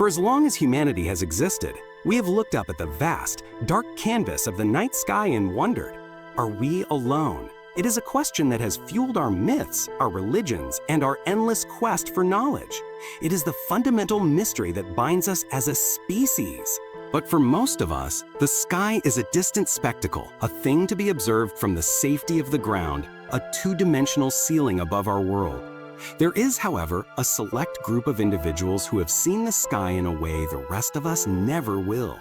For as long as humanity has existed, we have looked up at the vast, dark canvas of the night sky and wondered, are we alone? It is a question that has fueled our myths, our religions, and our endless quest for knowledge. It is the fundamental mystery that binds us as a species. But for most of us, the sky is a distant spectacle, a thing to be observed from the safety of the ground, a two-dimensional ceiling above our world. There is, however, a select group of individuals who have seen the sky in a way the rest of us never will.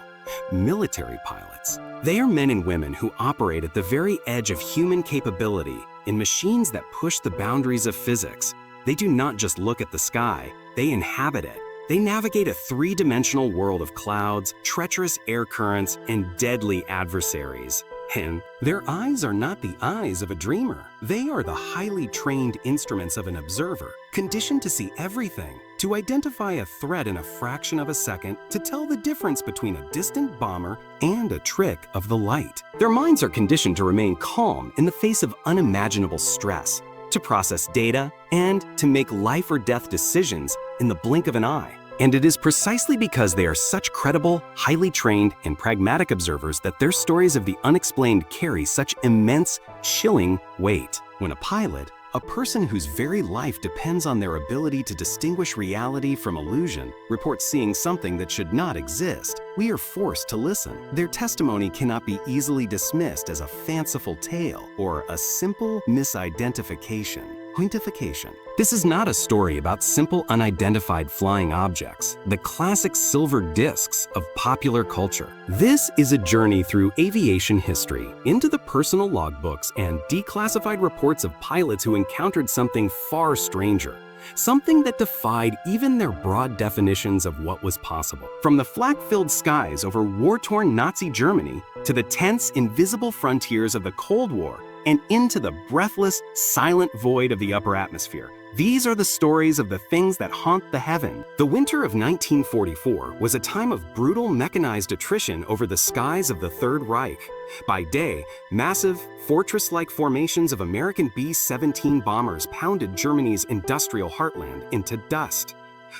Military pilots. They are men and women who operate at the very edge of human capability in machines that push the boundaries of physics. They do not just look at the sky, they inhabit it. They navigate a three-dimensional world of clouds, treacherous air currents, and deadly adversaries. And their eyes are not the eyes of a dreamer. They are the highly trained instruments of an observer, conditioned to see everything, to identify a threat in a fraction of a second, to tell the difference between a distant bomber and a trick of the light. Their minds are conditioned to remain calm in the face of unimaginable stress, to process data, and to make life or death decisions in the blink of an eye. And it is precisely because they are such credible, highly trained, and pragmatic observers that their stories of the unexplained carry such immense, chilling weight. When a pilot, a person whose very life depends on their ability to distinguish reality from illusion, reports seeing something that should not exist, we are forced to listen. Their testimony cannot be easily dismissed as a fanciful tale or a simple misidentification. Pointification. This is not a story about simple unidentified flying objects, the classic silver discs of popular culture. This is a journey through aviation history, into the personal logbooks and declassified reports of pilots who encountered something far stranger. Something that defied even their broad definitions of what was possible. From the flak-filled skies over war-torn Nazi Germany to the tense, invisible frontiers of the Cold War, and into the breathless, silent void of the upper atmosphere. These are the stories of the things that haunt the heaven. The winter of 1944 was a time of brutal mechanized attrition over the skies of the Third Reich. By day, massive, fortress-like formations of American B-17 bombers pounded Germany's industrial heartland into dust.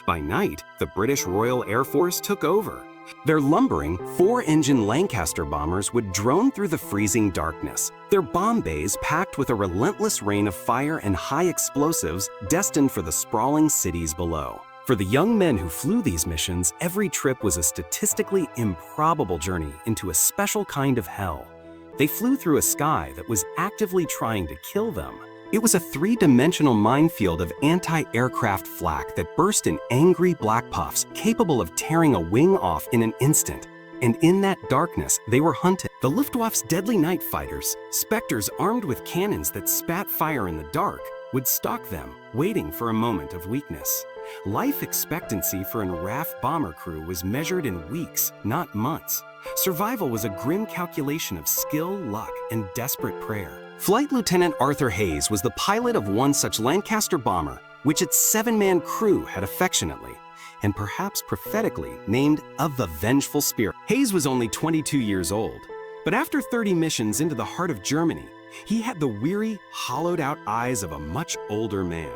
By night, the British Royal Air Force took over. Their lumbering, four-engine Lancaster bombers would drone through the freezing darkness, their bomb bays packed with a relentless rain of fire and high explosives destined for the sprawling cities below. For the young men who flew these missions, every trip was a statistically improbable journey into a special kind of hell. They flew through a sky that was actively trying to kill them. It was a three-dimensional minefield of anti-aircraft flak that burst in angry black puffs, capable of tearing a wing off in an instant. And in that darkness, they were hunted. The Luftwaffe's deadly night fighters, specters armed with cannons that spat fire in the dark, would stalk them, waiting for a moment of weakness. Life expectancy for an RAF bomber crew was measured in weeks, not months. Survival was a grim calculation of skill, luck, and desperate prayer. Flight Lieutenant Arthur Hayes was the pilot of one such Lancaster bomber, which its seven-man crew had affectionately, and perhaps prophetically, named of the Vengeful Spirit. Hayes was only 22 years old, but after 30 missions into the heart of Germany, he had the weary, hollowed-out eyes of a much older man.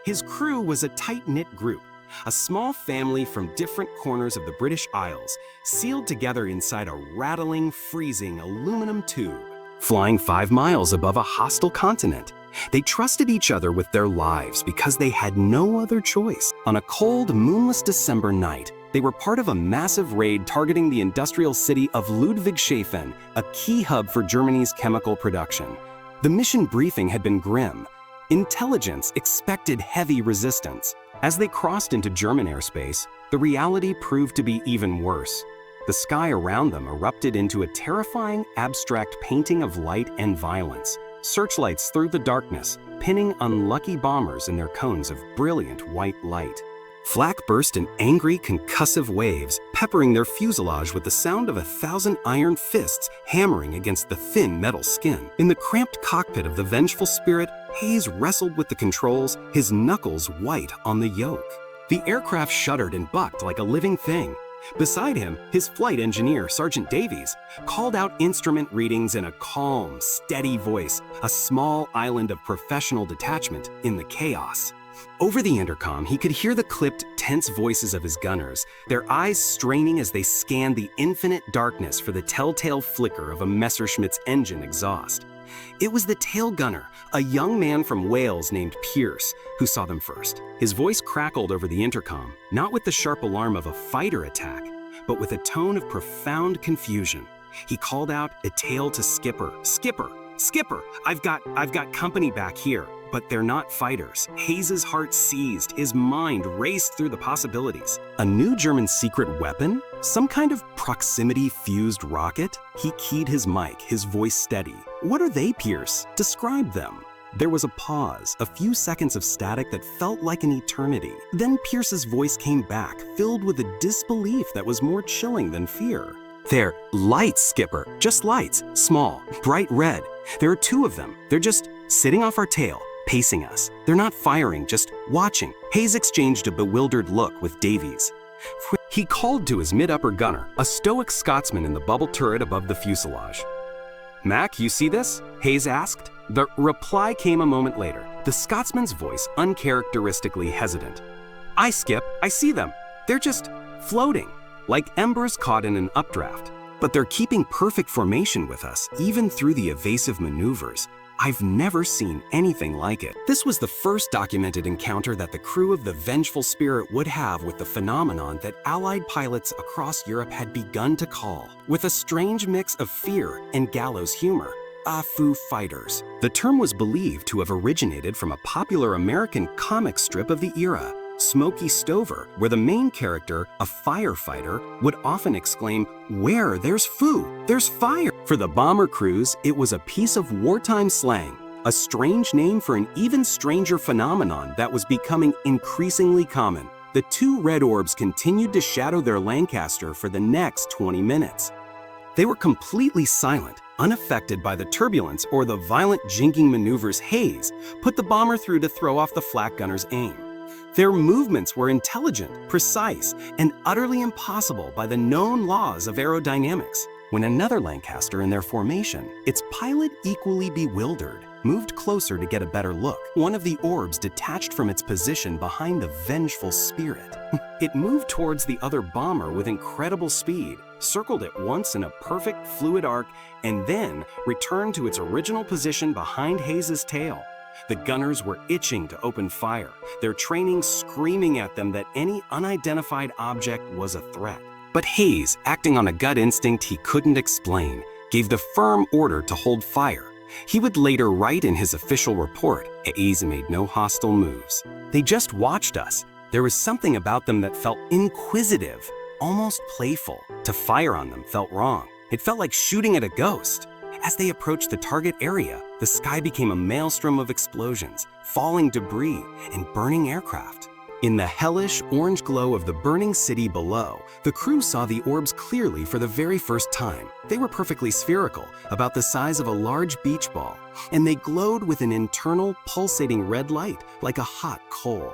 His crew was a tight-knit group, a small family from different corners of the British Isles, sealed together inside a rattling, freezing aluminum tube. Flying 5 miles above a hostile continent, they trusted each other with their lives because they had no other choice. On a cold, moonless December night, they were part of a massive raid targeting the industrial city of Ludwigshafen, a key hub for Germany's chemical production. The mission briefing had been grim. Intelligence expected heavy resistance. As they crossed into German airspace, the reality proved to be even worse. The sky around them erupted into a terrifying, abstract painting of light and violence. Searchlights through the darkness, pinning unlucky bombers in their cones of brilliant white light. Flak burst in angry, concussive waves, peppering their fuselage with the sound of 1,000 iron fists hammering against the thin metal skin. In the cramped cockpit of the Vengeful Spirit, Hayes wrestled with the controls, his knuckles white on the yoke. The aircraft shuddered and bucked like a living thing. Beside him, his flight engineer, Sergeant Davies, called out instrument readings in a calm, steady voice, a small island of professional detachment in the chaos. Over the intercom, he could hear the clipped, tense voices of his gunners, their eyes straining as they scanned the infinite darkness for the telltale flicker of a Messerschmitt's engine exhaust. It was the tail gunner, a young man from Wales named Pierce, who saw them first. His voice crackled over the intercom, not with the sharp alarm of a fighter attack, but with a tone of profound confusion. He called out a tale to Skipper. "Skipper! Skipper! I've got company back here." But they're not fighters. Hayes's heart seized, his mind raced through the possibilities. A new German secret weapon? Some kind of proximity-fused rocket? He keyed his mic, his voice steady. "What are they, Pierce? Describe them." There was a pause, a few seconds of static that felt like an eternity. Then Pierce's voice came back, filled with a disbelief that was more chilling than fear. "They're lights, Skipper. Just lights. Small, bright red. There are 2 of them. They're just sitting off our tail, pacing us. They're not firing, just watching." Hayes exchanged a bewildered look with Davies. He called to his mid-upper gunner, a stoic Scotsman in the bubble turret above the fuselage. "Mac, you see this?" Hayes asked. The reply came a moment later, the Scotsman's voice uncharacteristically hesitant. "Aye, Skip, I see them. They're just floating, like embers caught in an updraft. But they're keeping perfect formation with us, even through the evasive maneuvers. I've never seen anything like it." This was the first documented encounter that the crew of the Vengeful Spirit would have with the phenomenon that Allied pilots across Europe had begun to call, with a strange mix of fear and gallows humor, Foo Fighters. The term was believed to have originated from a popular American comic strip of the era, Smokey Stover, where the main character, a firefighter, would often exclaim, "Where there's foo, there's fire." For the bomber crews, it was a piece of wartime slang, a strange name for an even stranger phenomenon that was becoming increasingly common. The 2 red orbs continued to shadow their Lancaster for the next 20 minutes. They were completely silent, unaffected by the turbulence or the violent jinking maneuvers Hayes put the bomber through to throw off the flak gunner's aim. Their movements were intelligent, precise, and utterly impossible by the known laws of aerodynamics. When another Lancaster in their formation, its pilot equally bewildered, moved closer to get a better look. One of the orbs detached from its position behind the Vengeful Spirit. It moved towards the other bomber with incredible speed, circled it once in a perfect fluid arc, and then returned to its original position behind Hayes's tail. The gunners were itching to open fire, their training screaming at them that any unidentified object was a threat. But Hayes, acting on a gut instinct he couldn't explain, gave the firm order to hold fire. He would later write in his official report, "Hayes made no hostile moves. They just watched us. There was something about them that felt inquisitive, almost playful. To fire on them felt wrong. It felt like shooting at a ghost." As they approached the target area, the sky became a maelstrom of explosions, falling debris, and burning aircraft. In the hellish orange glow of the burning city below, the crew saw the orbs clearly for the very first time. They were perfectly spherical, about the size of a large beach ball, and they glowed with an internal, pulsating red light, like a hot coal.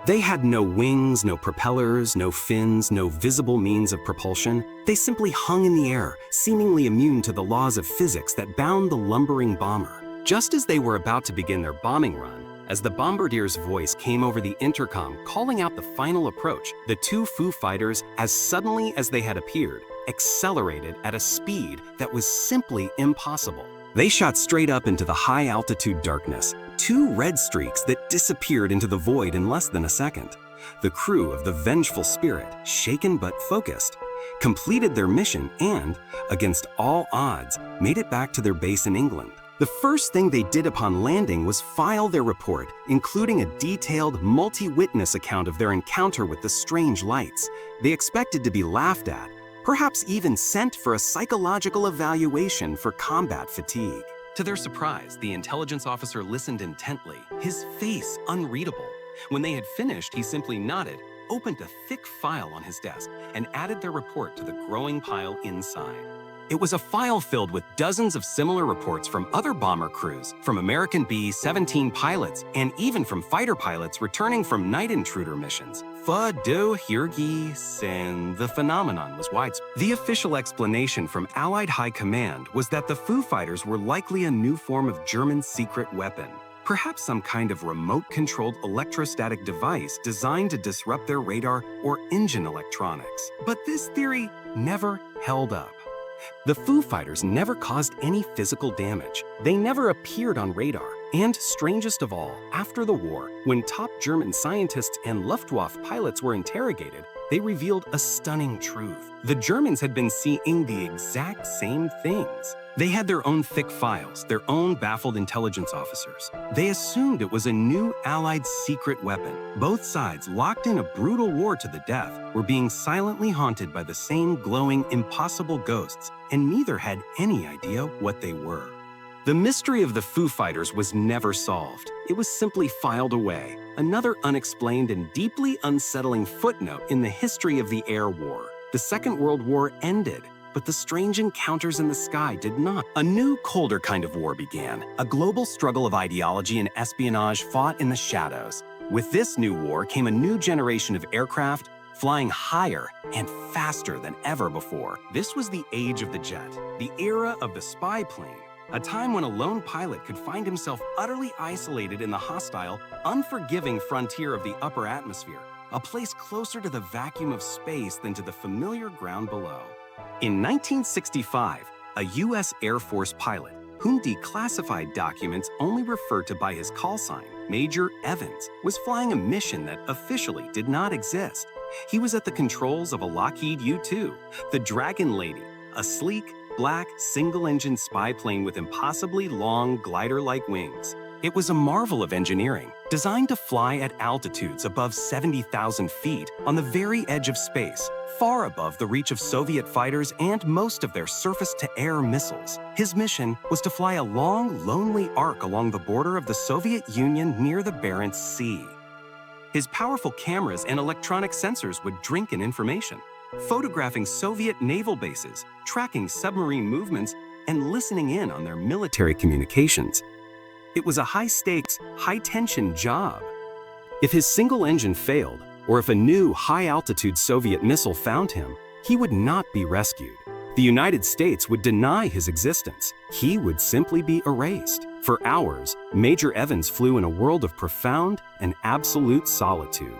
They had no wings, no propellers, no fins, no visible means of propulsion. They simply hung in the air, seemingly immune to the laws of physics that bound the lumbering bomber. Just as they were about to begin their bombing run, as the bombardier's voice came over the intercom calling out the final approach, the 2 Foo Fighters, as suddenly as they had appeared, accelerated at a speed that was simply impossible. They shot straight up into the high-altitude darkness, 2 red streaks that disappeared into the void in less than a second. The crew of the Vengeful Spirit, shaken but focused, completed their mission and, against all odds, made it back to their base in England. The first thing they did upon landing was file their report, including a detailed, multi-witness account of their encounter with the strange lights. They expected to be laughed at, perhaps even sent for a psychological evaluation for combat fatigue. To their surprise, the intelligence officer listened intently, his face unreadable. When they had finished, he simply nodded, opened a thick file on his desk, and added their report to the growing pile inside. It was a file filled with dozens of similar reports from other bomber crews, from American B-17 pilots, and even from fighter pilots returning from night intruder missions. The phenomenon was widespread. The official explanation from Allied High Command was that the Foo Fighters were likely a new form of German secret weapon. Perhaps some kind of remote-controlled electrostatic device designed to disrupt their radar or engine electronics. But this theory never held up. The Foo Fighters never caused any physical damage. They never appeared on radar. And strangest of all, after the war, when top German scientists and Luftwaffe pilots were interrogated, they revealed a stunning truth. The Germans had been seeing the exact same things. They had their own thick files, their own baffled intelligence officers. They assumed it was a new Allied secret weapon. Both sides, locked in a brutal war to the death, were being silently haunted by the same glowing, impossible ghosts, and neither had any idea what they were. The mystery of the Foo Fighters was never solved. It was simply filed away, another unexplained and deeply unsettling footnote in the history of the air war. The Second World War ended, but the strange encounters in the sky did not. A new, colder kind of war began, a global struggle of ideology and espionage fought in the shadows. With this new war came a new generation of aircraft, flying higher and faster than ever before. This was the age of the jet, the era of the spy plane, a time when a lone pilot could find himself utterly isolated in the hostile, unforgiving frontier of the upper atmosphere, a place closer to the vacuum of space than to the familiar ground below. In 1965, a U.S. Air Force pilot, whom declassified documents only refer to by his call sign, Major Evans, was flying a mission that officially did not exist. He was at the controls of a Lockheed U-2, the Dragon Lady, a sleek, black, single-engine spy plane with impossibly long, glider-like wings. It was a marvel of engineering, designed to fly at altitudes above 70,000 feet on the very edge of space, far above the reach of Soviet fighters and most of their surface-to-air missiles. His mission was to fly a long, lonely arc along the border of the Soviet Union near the Barents Sea. His powerful cameras and electronic sensors would drink in information, photographing Soviet naval bases, tracking submarine movements, and listening in on their military communications. It was a high-stakes, high-tension job. If his single engine failed, or if a new high-altitude Soviet missile found him, he would not be rescued. The United States would deny his existence. He would simply be erased. For hours, Major Evans flew in a world of profound and absolute solitude.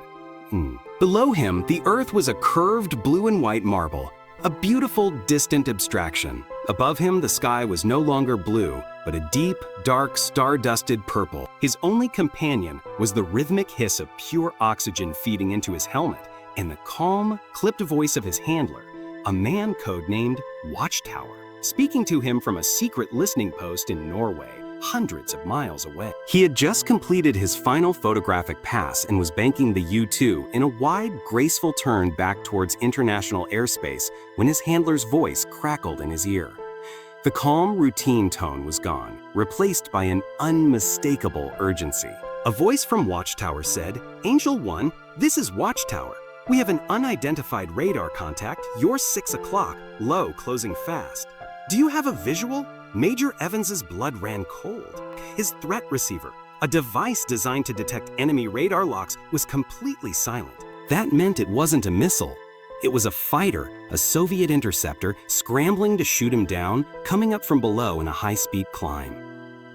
Below him, the Earth was a curved blue and white marble, a beautiful, distant abstraction. Above him, the sky was no longer blue, but a deep, dark, star-dusted purple. His only companion was the rhythmic hiss of pure oxygen feeding into his helmet and the calm, clipped voice of his handler, a man codenamed Watchtower, speaking to him from a secret listening post in Norway, hundreds of miles away. He had just completed his final photographic pass and was banking the U-2 in a wide, graceful turn back towards international airspace when his handler's voice crackled in his ear. The calm, routine tone was gone, replaced by an unmistakable urgency. A voice from Watchtower said, "Angel 1, this is Watchtower. We have an unidentified radar contact. You're 6 o'clock, low, closing fast. Do you have a visual?" Major Evans's blood ran cold. His threat receiver, a device designed to detect enemy radar locks, was completely silent. That meant it wasn't a missile. It was a fighter, a Soviet interceptor, scrambling to shoot him down, coming up from below in a high-speed climb.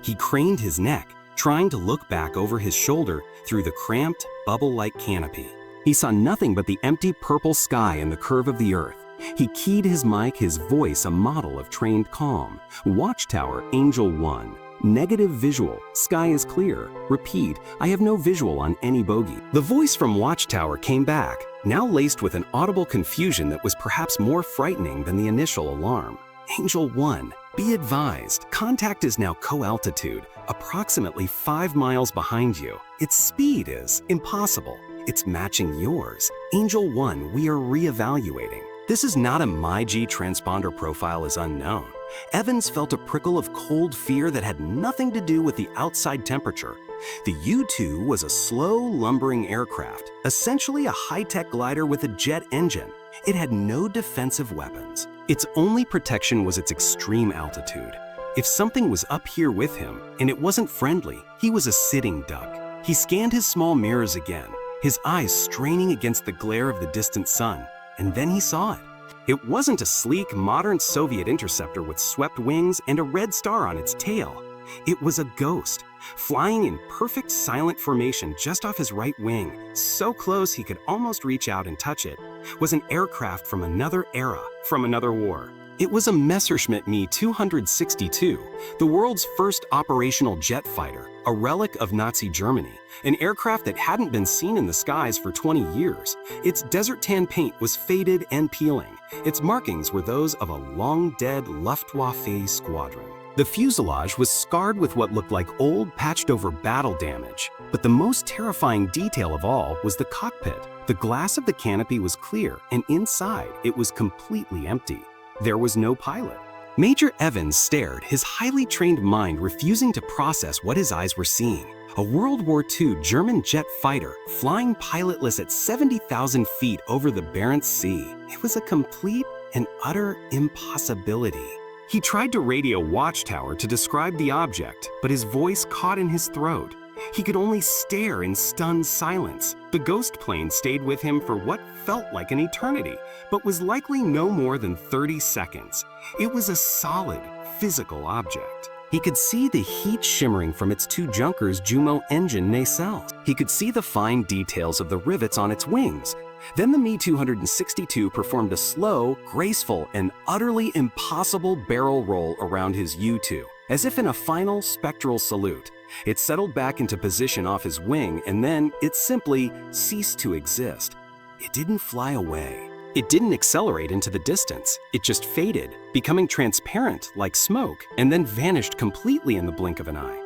He craned his neck, trying to look back over his shoulder through the cramped, bubble-like canopy. He saw nothing but the empty purple sky and the curve of the Earth. He keyed his mic, his voice a model of trained calm. Watchtower, Angel 1. Negative visual. Sky is clear. Repeat, I have no visual on any bogey. The voice from Watchtower came back, now laced with an audible confusion that was perhaps more frightening than the initial alarm. Angel 1, be advised, contact is now co-altitude, approximately 5 miles behind you. Its speed is impossible. It's matching yours. Angel 1, we are re-evaluating. This is not a MyG transponder profile is unknown. Evans felt a prickle of cold fear that had nothing to do with the outside temperature. The U-2 was a slow, lumbering aircraft, essentially a high-tech glider with a jet engine. It had no defensive weapons. Its only protection was its extreme altitude. If something was up here with him, and it wasn't friendly, he was a sitting duck. He scanned his small mirrors again, his eyes straining against the glare of the distant sun. And then he saw it. It wasn't a sleek, modern Soviet interceptor with swept wings and a red star on its tail. It was a ghost, flying in perfect silent formation just off his right wing, so close he could almost reach out and touch it, was an aircraft from another era, from another war. It was a Messerschmitt Me 262, the world's first operational jet fighter, a relic of Nazi Germany, an aircraft that hadn't been seen in the skies for 20 years. Its desert tan paint was faded and peeling. Its markings were those of a long-dead Luftwaffe squadron. The fuselage was scarred with what looked like old, patched-over battle damage. But the most terrifying detail of all was the cockpit. The glass of the canopy was clear, and inside it was completely empty. There was no pilot. Major Evans stared, his highly trained mind refusing to process what his eyes were seeing. A World War II German jet fighter flying pilotless at 70,000 feet over the Barents Sea. It was a complete and utter impossibility. He tried to radio Watchtower to describe the object, but his voice caught in his throat. He could only stare in stunned silence. The ghost plane stayed with him for what felt like an eternity, but was likely no more than 30 seconds. It was a solid, physical object. He could see the heat shimmering from its two Junkers Jumo engine nacelles. He could see the fine details of the rivets on its wings. Then the Me 262 performed a slow, graceful, and utterly impossible barrel roll around his U-2, as if in a final spectral salute. It settled back into position off his wing, and then it simply ceased to exist. It didn't fly away. It didn't accelerate into the distance. It just faded, becoming transparent like smoke, and then vanished completely in the blink of an eye.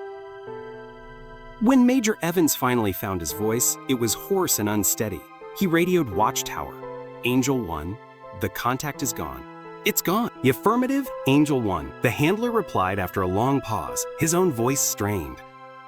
When Major Evans finally found his voice, it was hoarse and unsteady. He radioed Watchtower. Angel 1, the contact is gone. It's gone. The affirmative, Angel 1. The handler replied after a long pause, his own voice strained.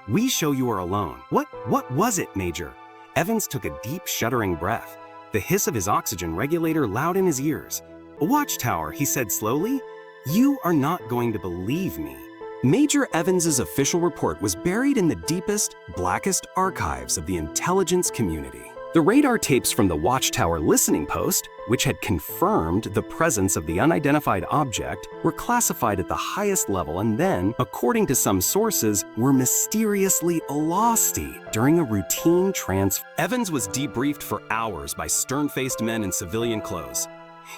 We show you are alone. What was it, Major? Evans took a deep, shuddering breath, the hiss of his oxygen regulator loud in his ears. Watchtower, he said slowly. You are not going to believe me. Major Evans's official report was buried in the deepest, blackest archives of the intelligence community. The radar tapes from the Watchtower listening post, which had confirmed the presence of the unidentified object, were classified at the highest level and then, according to some sources, were mysteriously losty during a routine transfer. Evans was debriefed for hours by stern-faced men in civilian clothes.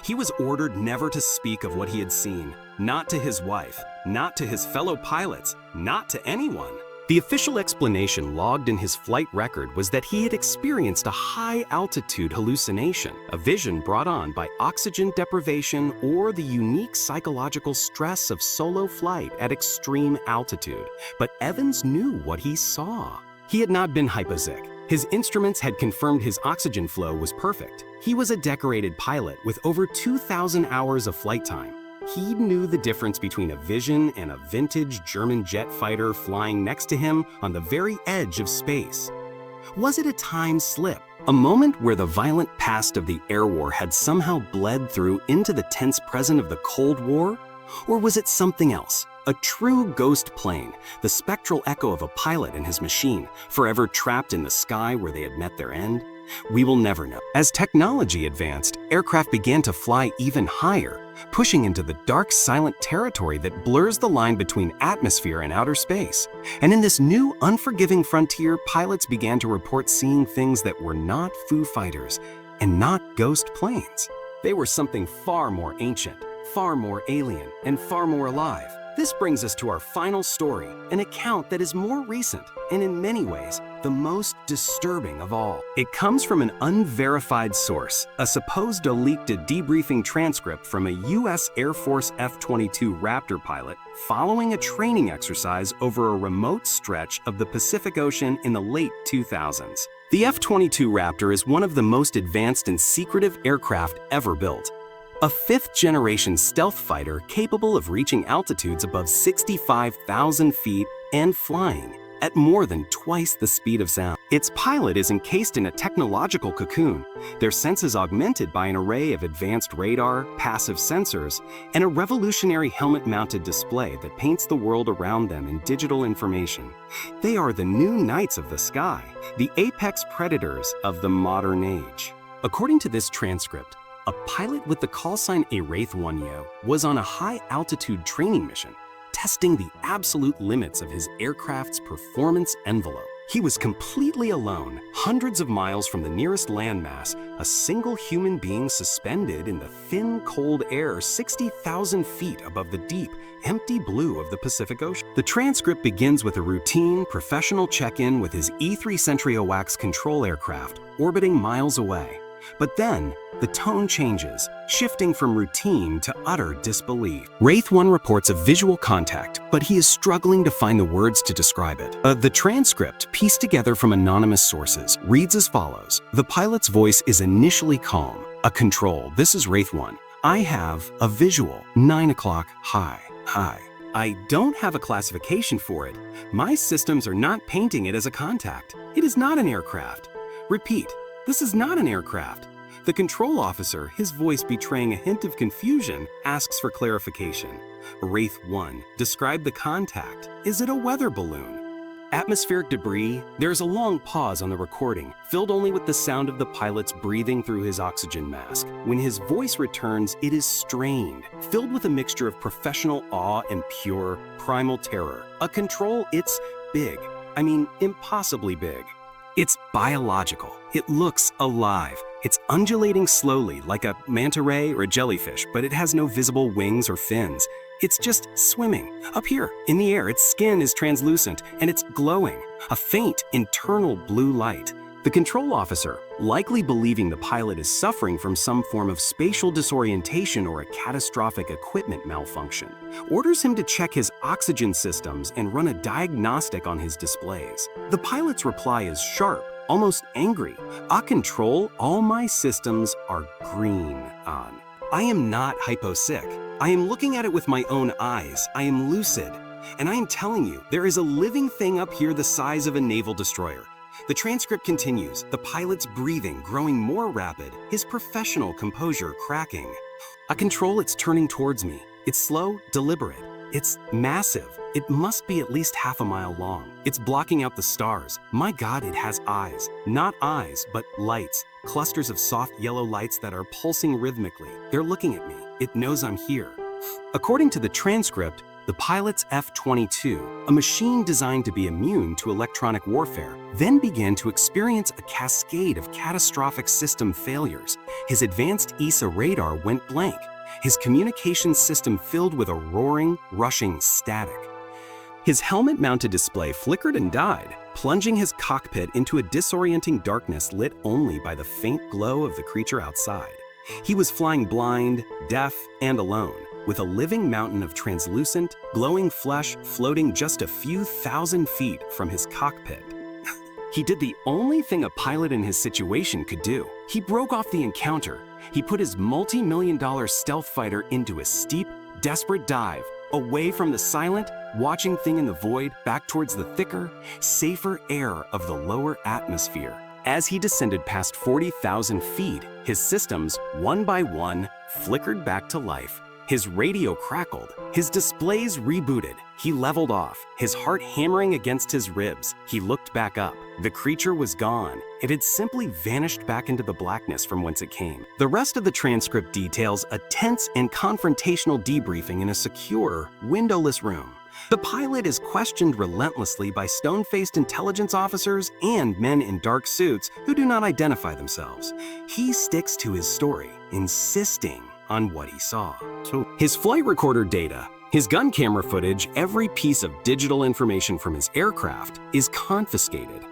He was ordered never to speak of what he had seen, not to his wife, not to his fellow pilots, not to anyone. The official explanation logged in his flight record was that he had experienced a high-altitude hallucination, a vision brought on by oxygen deprivation or the unique psychological stress of solo flight at extreme altitude. But Evans knew what he saw. He had not been hypoxic. His instruments had confirmed his oxygen flow was perfect. He was a decorated pilot with over 2,000 hours of flight time. He knew the difference between a vision and a vintage German jet fighter flying next to him on the very edge of space. Was it a time slip? A moment where the violent past of the air war had somehow bled through into the tense present of the Cold War? Or was it something else? A true ghost plane, the spectral echo of a pilot and his machine, forever trapped in the sky where they had met their end? We will never know. As technology advanced, aircraft began to fly even higher, pushing into the dark, silent territory that blurs the line between atmosphere and outer space. And in this new, unforgiving frontier, pilots began to report seeing things that were not Foo Fighters and not ghost planes. They were something far more ancient, far more alien, and far more alive. This brings us to our final story, an account that is more recent and in many ways the most disturbing of all. It comes from an unverified source, a supposed leaked debriefing transcript from a U.S. Air Force F-22 Raptor pilot following a training exercise over a remote stretch of the Pacific Ocean in the late 2000s. The F-22 Raptor is one of the most advanced and secretive aircraft ever built. A fifth-generation stealth fighter capable of reaching altitudes above 65,000 feet and flying at more than twice the speed of sound. Its pilot is encased in a technological cocoon, their senses augmented by an array of advanced radar, passive sensors, and a revolutionary helmet-mounted display that paints the world around them in digital information. They are the new knights of the sky, the apex predators of the modern age. According to this transcript, a pilot with the call sign Wraith 1 was on a high-altitude training mission, testing the absolute limits of his aircraft's performance envelope. He was completely alone, hundreds of miles from the nearest landmass, a single human being suspended in the thin, cold air 60,000 feet above the deep, empty blue of the Pacific Ocean. The transcript begins with a routine, professional check-in with his E-3 Centriowax control aircraft orbiting miles away. But then, the tone changes, shifting from routine to utter disbelief. Wraith 1 reports a visual contact, but he is struggling to find the words to describe it. The transcript, pieced together from anonymous sources, reads as follows. The pilot's voice is initially calm. A control, this is Wraith 1. I have a visual, 9 o'clock, hi. I don't have a classification for it. My systems are not painting it as a contact. It is not an aircraft. Repeat, this is not an aircraft. The control officer, his voice betraying a hint of confusion, asks for clarification. Wraith 1, describe the contact. Is it a weather balloon? Atmospheric debris. There's a long pause on the recording, filled only with the sound of the pilot's breathing through his oxygen mask. When his voice returns, it is strained, filled with a mixture of professional awe and pure, primal terror. A control, it's big. I mean, impossibly big. It's biological. It looks alive. It's undulating slowly like a manta ray or a jellyfish, but it has no visible wings or fins. It's just swimming. Up here, in the air, its skin is translucent and it's glowing, a faint internal blue light. The control officer, likely believing the pilot is suffering from some form of spatial disorientation or a catastrophic equipment malfunction, orders him to check his oxygen systems and run a diagnostic on his displays. The pilot's reply is sharp, almost angry. Control, all my systems are green on. I am not hyposick. I am looking at it with my own eyes. I am lucid. And I am telling you, there is a living thing up here the size of a naval destroyer. The transcript continues, the pilot's breathing growing more rapid, his professional composure cracking. A control, it's turning towards me. It's slow, deliberate. It's massive. It must be at least half a mile long. It's blocking out the stars. My God, it has eyes. Not eyes, but lights. Clusters of soft yellow lights that are pulsing rhythmically. They're looking at me. It knows I'm here. According to the transcript, the pilot's F-22, a machine designed to be immune to electronic warfare, then began to experience a cascade of catastrophic system failures. His advanced ESA radar went blank. His communications system filled with a roaring, rushing static. His helmet-mounted display flickered and died, plunging his cockpit into a disorienting darkness lit only by the faint glow of the creature outside. He was flying blind, deaf, and alone, with a living mountain of translucent, glowing flesh floating just a few thousand feet from his cockpit. He did the only thing a pilot in his situation could do. He broke off the encounter. He put his multi-million-dollar stealth fighter into a steep, desperate dive, away from the silent, watching thing in the void, back towards the thicker, safer air of the lower atmosphere. As he descended past 40,000 feet, his systems, one by one, flickered back to life. His radio crackled, his displays rebooted. He leveled off, his heart hammering against his ribs. He looked back up. The creature was gone. It had simply vanished back into the blackness from whence it came. The rest of the transcript details a tense and confrontational debriefing in a secure, windowless room. The pilot is questioned relentlessly by stone-faced intelligence officers and men in dark suits who do not identify themselves. He sticks to his story, insisting on what he saw. His flight recorder data, his gun camera footage, every piece of digital information from his aircraft is confiscated.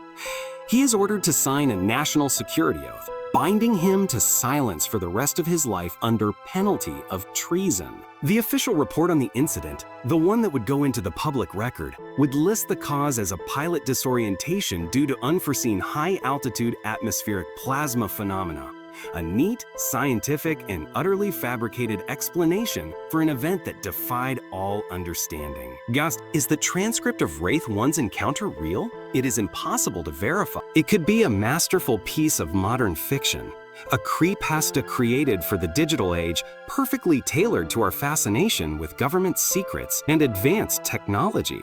He is ordered to sign a national security oath, binding him to silence for the rest of his life under penalty of treason. The official report on the incident, the one that would go into the public record, would list the cause as a pilot disorientation due to unforeseen high-altitude atmospheric plasma phenomena. A neat, scientific, and utterly fabricated explanation for an event that defied all understanding. Gast, is the transcript of Wraith 1's encounter real? It is impossible to verify. It could be a masterful piece of modern fiction, a creepypasta created for the digital age, perfectly tailored to our fascination with government secrets and advanced technology.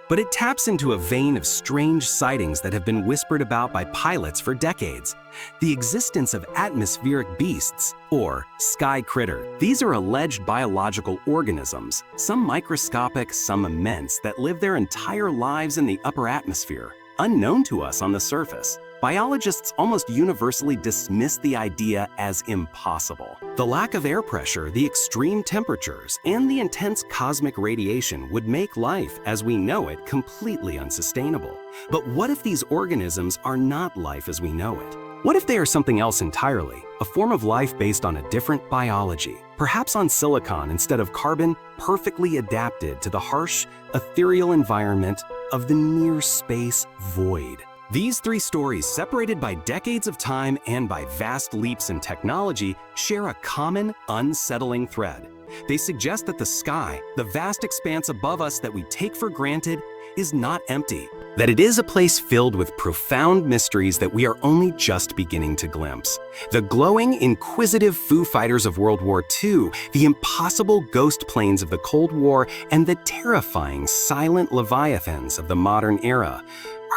But it taps into a vein of strange sightings that have been whispered about by pilots for decades. The existence of atmospheric beasts, or sky critter. These are alleged biological organisms, some microscopic, some immense, that live their entire lives in the upper atmosphere, unknown to us on the surface. Biologists almost universally dismiss the idea as impossible. The lack of air pressure, the extreme temperatures, and the intense cosmic radiation would make life as we know it completely unsustainable. But what if these organisms are not life as we know it? What if they are something else entirely, a form of life based on a different biology, perhaps on silicon instead of carbon, perfectly adapted to the harsh, ethereal environment of the near-space void? These three stories, separated by decades of time and by vast leaps in technology, share a common, unsettling thread. They suggest that the sky, the vast expanse above us that we take for granted, is not empty, that it is a place filled with profound mysteries that we are only just beginning to glimpse. The glowing, inquisitive Foo Fighters of World War II, the impossible ghost planes of the Cold War, and the terrifying, silent leviathans of the modern era.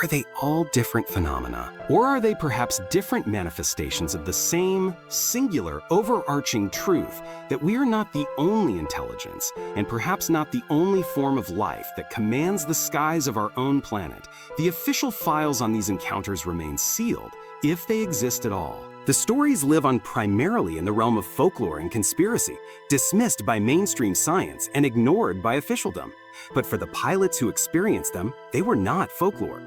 Are they all different phenomena? Or are they perhaps different manifestations of the same, singular, overarching truth that we are not the only intelligence, and perhaps not the only form of life that commands the skies of our own planet? The official files on these encounters remain sealed, if they exist at all. The stories live on primarily in the realm of folklore and conspiracy, dismissed by mainstream science and ignored by officialdom. But for the pilots who experienced them, they were not folklore.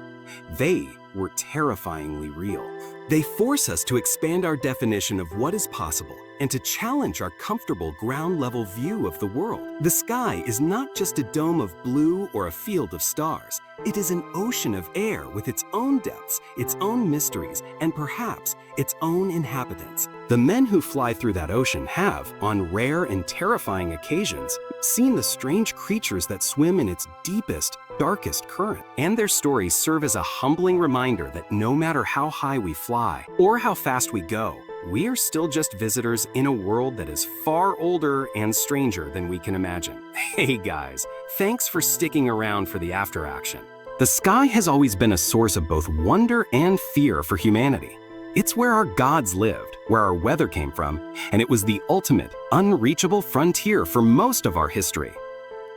They were terrifyingly real. They force us to expand our definition of what is possible and to challenge our comfortable ground-level view of the world. The sky is not just a dome of blue or a field of stars. It is an ocean of air with its own depths, its own mysteries, and perhaps its own inhabitants. The men who fly through that ocean have, on rare and terrifying occasions, seen the strange creatures that swim in its deepest, darkest current. And their stories serve as a humbling reminder that no matter how high we fly or how fast we go, we are still just visitors in a world that is far older and stranger than we can imagine. Hey guys, thanks for sticking around for the after action. The sky has always been a source of both wonder and fear for humanity. It's where our gods lived, where our weather came from, and it was the ultimate, unreachable frontier for most of our history.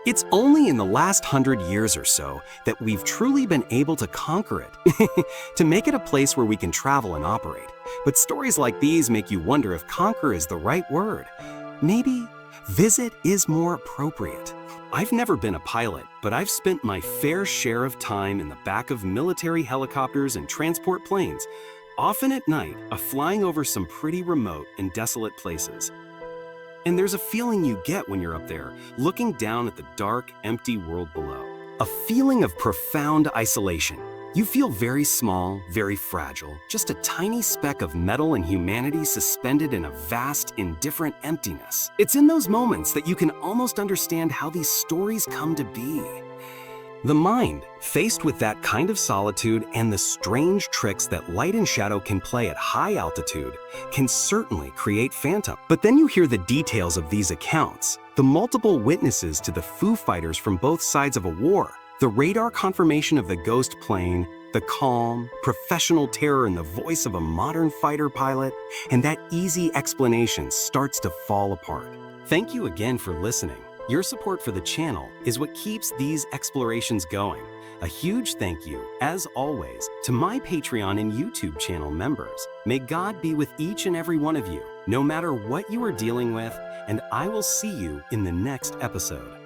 It's only in the last 100 years or so that we've truly been able to conquer it, to make it a place where we can travel and operate. But stories like these make you wonder if conquer is the right word. Maybe visit is more appropriate. I've never been a pilot, but I've spent my fair share of time in the back of military helicopters and transport planes, often at night, flying over some pretty remote and desolate places. And there's a feeling you get when you're up there, looking down at the dark, empty world below. A feeling of profound isolation. You feel very small, very fragile, just a tiny speck of metal and humanity suspended in a vast, indifferent emptiness. It's in those moments that you can almost understand how these stories come to be. The mind, faced with that kind of solitude and the strange tricks that light and shadow can play at high altitude, can certainly create phantom. But then you hear the details of these accounts, the multiple witnesses to the Foo Fighters from both sides of a war, the radar confirmation of the ghost plane, the calm, professional terror in the voice of a modern fighter pilot, and that easy explanation starts to fall apart. Thank you again for listening. Your support for the channel is what keeps these explorations going. A huge thank you, as always, to my Patreon and YouTube channel members. May God be with each and every one of you, no matter what you are dealing with, and I will see you in the next episode.